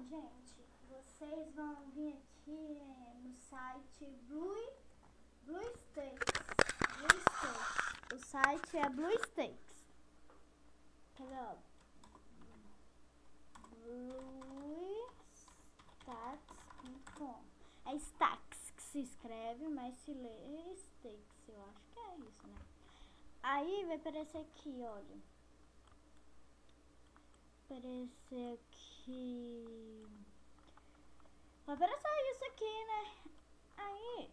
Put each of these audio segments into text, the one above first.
gente, vocês vão vir aqui no site BlueStacks. O site é BlueStacks. Cadê? BlueStacks.com. É Stacks que se escreve, mas se lê Stakes. Eu acho que é isso, né? Aí vai aparecer aqui, olha. Aparecer aqui. Vai aparecer isso aqui, né? Aí,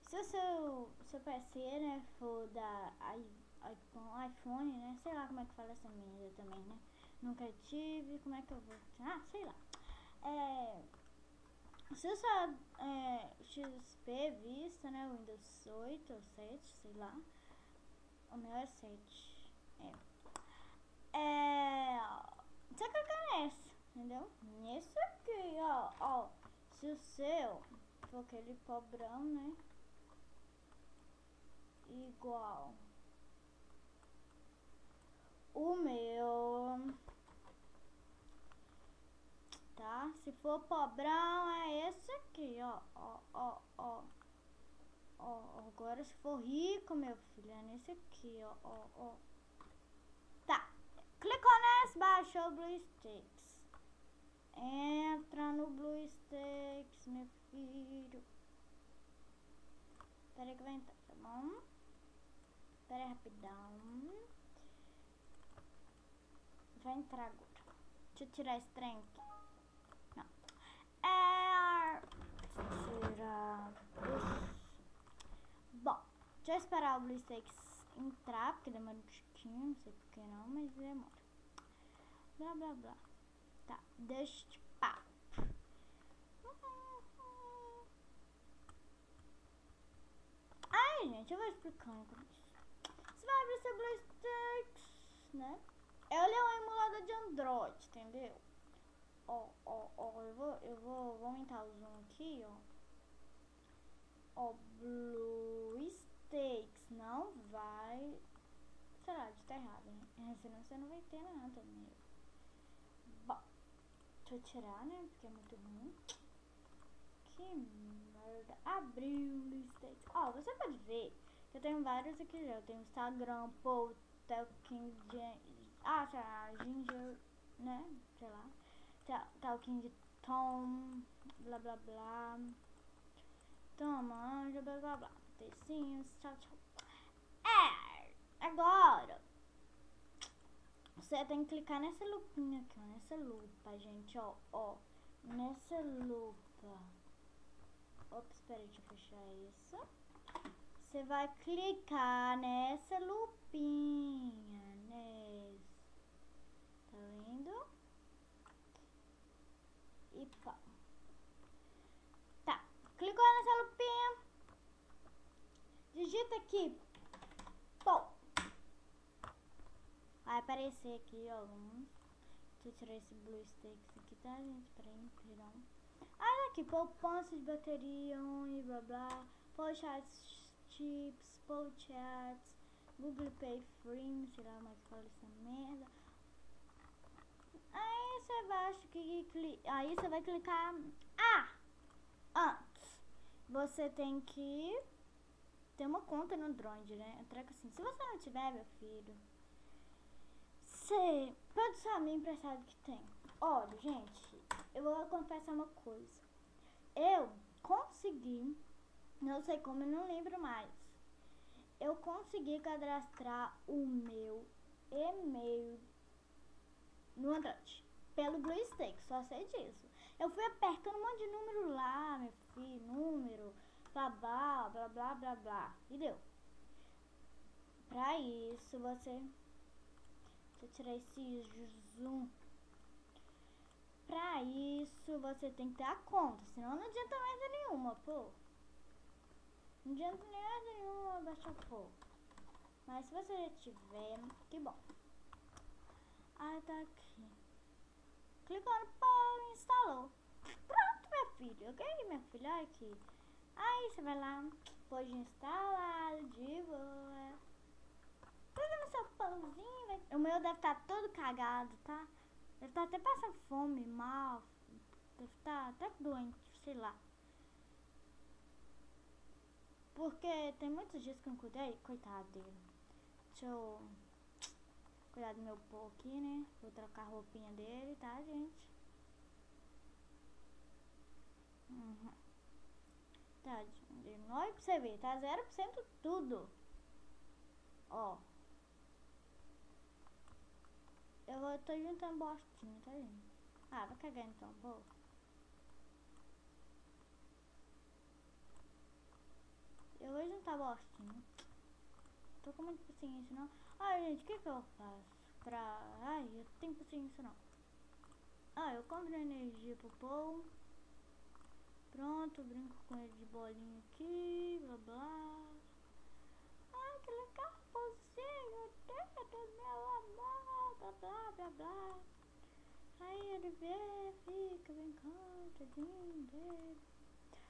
se o seu PC, né, for da iPhone, né? Sei lá como é que fala essa merda também, né? Nunca tive, como é que eu vou... Ah, sei lá. Se o seu XP Vista, né? Windows 8 ou 7, sei lá. O meu é 7. Você clicar nesse, entendeu? Nesse aqui, ó. Se o seu for aquele pobrão, né? Igual o meu, tá? Se for pobrão, é esse aqui, ó. Agora se for rico, meu filho, é nesse aqui, ó. Tá. Clicou nesse, baixou o BlueStacks. Entra no BlueStacks, meu filho. Pera aí que vai entrar, tá bom? Pera aí, rapidão. Vai entrar agora. Deixa eu tirar esse trem aqui. Não. Tirar. Bom, deixa eu esperar o BlueStacks entrar, porque demora um tiquinho, não sei porquê não, mas demora. Blá, blá, blá. Tá, deixa de papo. Ai, gente, eu vou explicando com isso. Você vai abrir seu BlueStacks, né? Ele é um emulador de Android, entendeu? Eu vou aumentar o zoom aqui, ó. BlueStacks não vai... Será, de tá errado, né? Senão você não vai ter nada mesmo. Bom, deixa eu tirar, né? Porque é muito ruim. Que merda. Abriu o BlueStacks. Você pode ver que eu tenho vários aqui já. Eu tenho Instagram, Paul, Talking, Ginger, né? Sei lá. Talking de Tom, blá blá blá. Toma, anja, blá blá blá. Tecinhos, tchau, tchau. Agora você tem que clicar nessa lupinha aqui, ó. Nessa lupa, gente, ó. Nessa lupa. Ops, peraí, deixa eu fechar isso. Você vai clicar nessa lupinha, tá vendo? E pá. Tá, clicou nessa lupinha. Digita aqui, pô. Vai aparecer aqui alguns. Deixa eu tirar esse BlueStacks aqui, tá, gente? Peraí, perdão. Aqui, poupança de bateria, e blá blá. Pochats, chips, Pochats, Google Pay Free, sei lá como é que fala essa merda. Aí você baixa aqui, aí você vai clicar. Antes você tem que ter uma conta no Android, né? Treca assim. Se você não tiver, meu filho, você pode saber emprestado que tem. Olha, gente, eu vou confessar uma coisa. Eu consegui, não sei como, eu não lembro mais. Eu consegui cadastrar o meu e-mail no Android pelo BlueStacks, só sei disso. Eu fui apertando um monte de número lá, meu filho, número, blá blá blá blá blá blá, e deu. Pra isso você... Deixa eu tirar esse zoom. Pra isso você tem que ter a conta, senão não adianta merda nenhuma, pô. Não adianta merda nenhuma baixar pô. Mas se você já tiver, que bom. Tá aqui. Clicou no pô, instalou. Pronto, meu filho. Ok, minha filha, olha aqui. Aí você vai lá, pode instalar de boa. Clica no seu pãozinho. O meu deve estar todo cagado, tá? Ele tá até passando fome, mal. Deve tá até doente, sei lá. Porque tem muitos dias que eu não cuidei, coitado dele. Deixa eu cuidar do meu pô aqui, né? Vou trocar a roupinha dele, tá, gente? Tadinho. Olha pra você ver, tá 0% tudo. Ó. Tô juntando bostinha, tá vendo? Ah, vai cagar então, pô. Eu vou juntar bostinha. Tô com muita paciência, não. Ai, gente, o que eu faço pra... Ai, eu tenho paciência, não. Ah, eu compro energia pro povo. Pronto, brinco com ele de bolinha aqui, blá blá. Ai, que legal, pozinho, dedo, meu amor, blá blá blá blá. Aí ele vê, fica brincando, tadinho dele.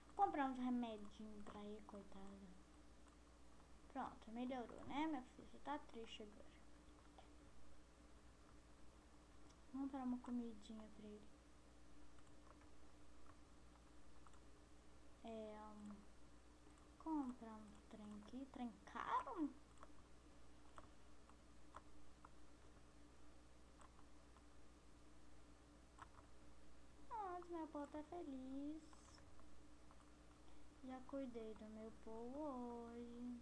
Vou comprar uns remedinhos pra ele, coitada. Pronto, melhorou, né, minha filha? Você tá triste agora. Vamos comprar uma comidinha pra ele. Comprar um trem aqui, trem caro? Nossa, meu pô tá feliz. Já cuidei do meu pô hoje.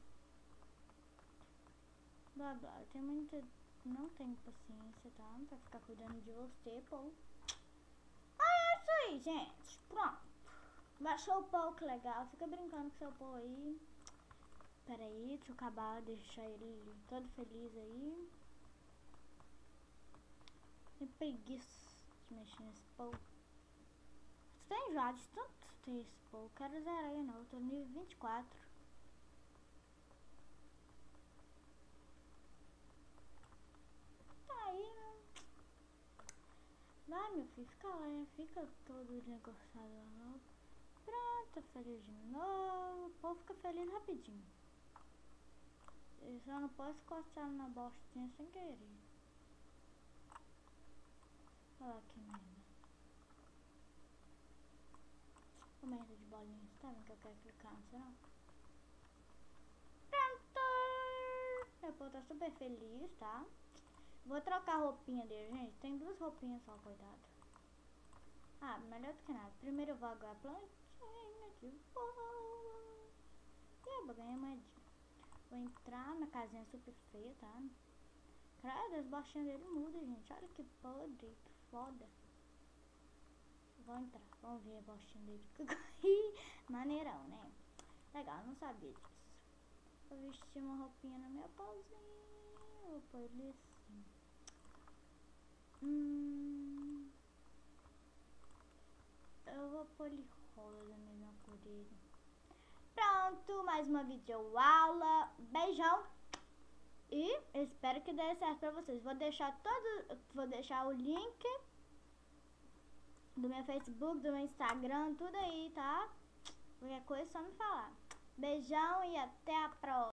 Blá blá, eu tenho muita... Não tenho paciência, tá? Pra ficar cuidando de você, pô. Ah, é isso aí, gente. Pronto. Baixou o pô, que legal. Fica brincando com seu pô aí. Pera aí, deixa eu acabar, deixar ele todo feliz aí. Tem preguiça de mexer nesse pô. Você tá enjoado de tanto ter esse pô. Quero zerar aí não, eu tô no nível 24. Tá aí, né? Vai, meu filho, fica lá, fica todo negociado lá. Pronto, feliz de novo. O povo fica feliz rapidinho. Eu só não posso encostar na bostinha sem querer. Olha lá que merda. O merda de bolinha. Você tá vendo que eu quero clicar no céu? Pronto! Meu povo tá super feliz, tá? Vou trocar a roupinha dele, gente. Tem 2 roupinhas só, coitado. Ah, melhor do que nada. Primeiro eu vou aguar a plantinha de boa. E eu vou ganhar moedinha. Vou entrar na casinha super feia, tá? Credo, as bostinhas dele mudam, gente. Olha que podre, que foda. Vou entrar, vamos ver a bostinha dele. Maneirão, né? Legal, não sabia disso. Vou vestir uma roupinha no meu pauzinho. Vou pôr ele assim. Eu vou pôr ele rosa da mesma cor dele. Pronto, mais uma videoaula. Beijão. E espero que dê certo pra vocês. Vou deixar o link do meu Facebook, do meu Instagram, tudo aí, tá? Qualquer coisa é só me falar. Beijão e até a próxima.